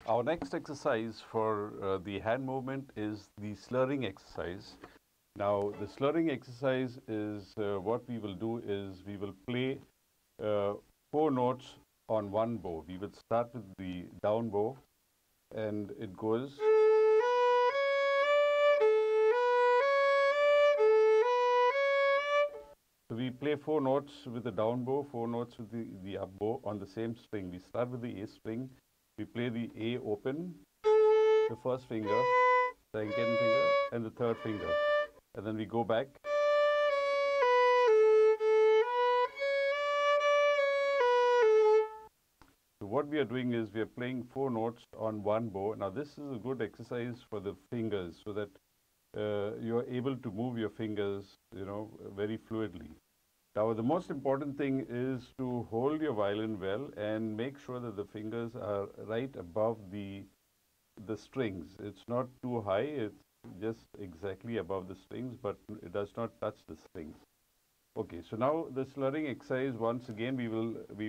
Our next exercise for the hand movement is the slurring exercise. Now, the slurring exercise is what we will do is we will play uh, four notes on one bow. We will start with the down bow, and it goes. So we play four notes with the down bow, four notes with the up bow on the same string. We start with the A string. We play the A open, the first finger, second finger, and the third finger. And then we go back. So what we are doing is we are playing four notes on one bow. Now this is a good exercise for the fingers so that you are able to move your fingers, very fluidly. Now the most important thing is to hold your violin well and make sure that the fingers are right above the strings. It's not too high, it's just exactly above the strings, but it does not touch the strings. Okay, so now the slurring exercise, once again we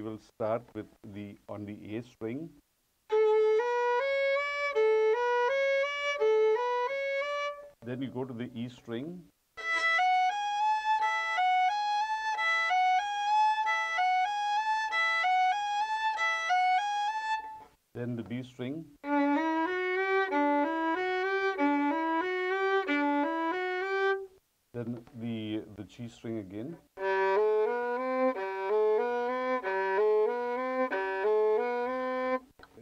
will start with the on the A string. Then we go to the E string. Then the B string. Then the G string again.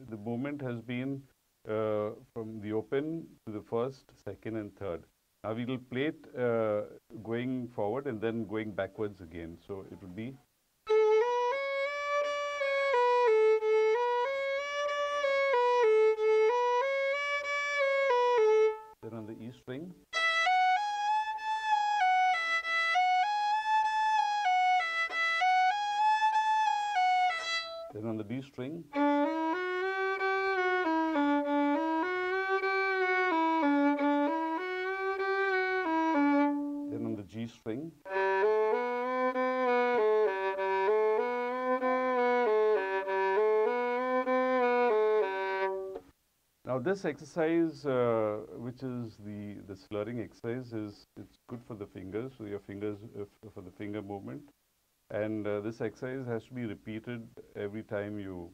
The movement has been from the open to the first, second, and third. Now we will play it going forward and then going backwards again. So it will be. Then on the E string. Then on the D string. Then on the G string. Now this exercise, which is the slurring exercise, it's good for the fingers, so your fingers for the finger movement, and this exercise has to be repeated every time you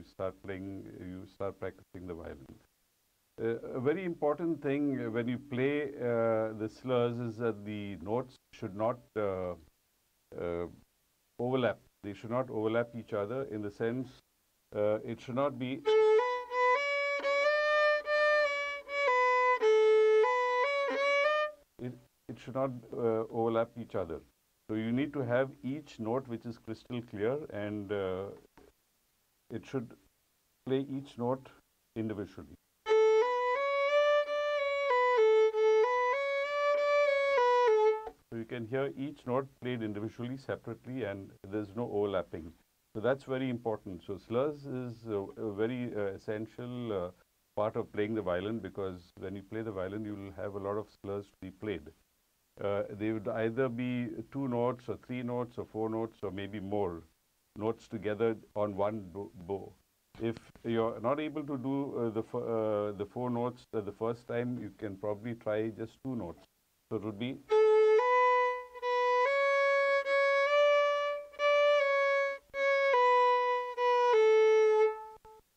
start playing, you start practicing the violin. A very important thing when you play the slurs is that the notes should not overlap. They should not overlap each other in the sense it should not be. It should not overlap each other. So you need to have each note which is crystal clear, and it should play each note individually. So you can hear each note played individually, separately, and there's no overlapping. So that's very important. So slurs is a very essential part of playing the violin, because when you play the violin, you will have a lot of slurs to be played. They would either be two notes or three notes or four notes or maybe more notes together on one bow. If you're not able to do the four notes the first time, you can probably try just two notes. So it would be.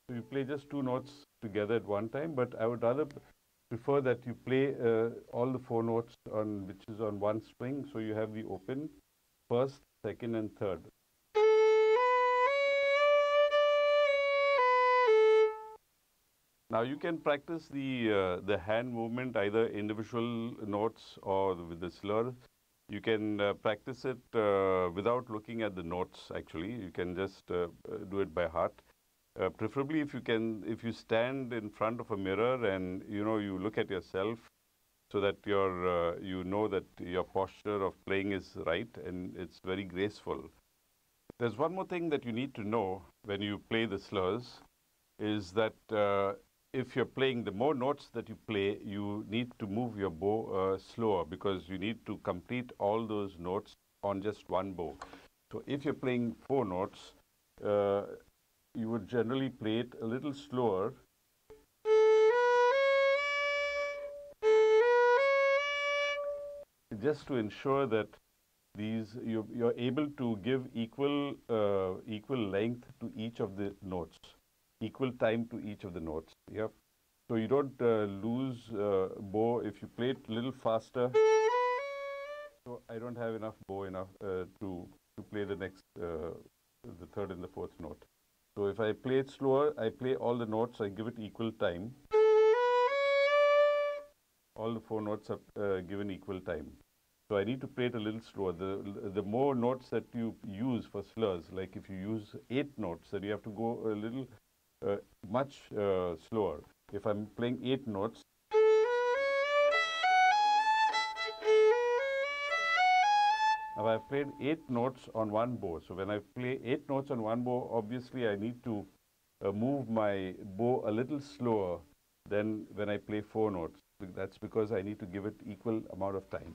So you play just two notes together at one time, but I would rather prefer that you play all the four notes which is on one string, so you have the open, first, second, and third. Now you can practice the hand movement either individual notes or with the slur. You can practice it without looking at the notes. Actually, you can just do it by heart. Preferably if you stand in front of a mirror and you look at yourself, so that you know that your posture of playing is right and it's very graceful. There's one more thing that you need to know when you play the slurs, is that if you're playing, the more notes that you play, you need to move your bow slower, because you need to complete all those notes on just one bow. So if you're playing four notes, you would generally play it a little slower just to ensure that you're able to give equal length to each of the notes, equal time to each of the notes. Yeah. So you don't lose bow if you play it a little faster. So I don't have enough bow enough to play the next, the third and the fourth note. So if I play it slower, I play all the notes, I give it equal time. All the four notes are given equal time. So I need to play it a little slower. The more notes that you use for slurs, like if you use 8 notes, then you have to go a little much slower. If I'm playing 8 notes, now I've played 8 notes on one bow. So when I play 8 notes on one bow, obviously I need to move my bow a little slower than when I play 4 notes. That's because I need to give it equal amount of time.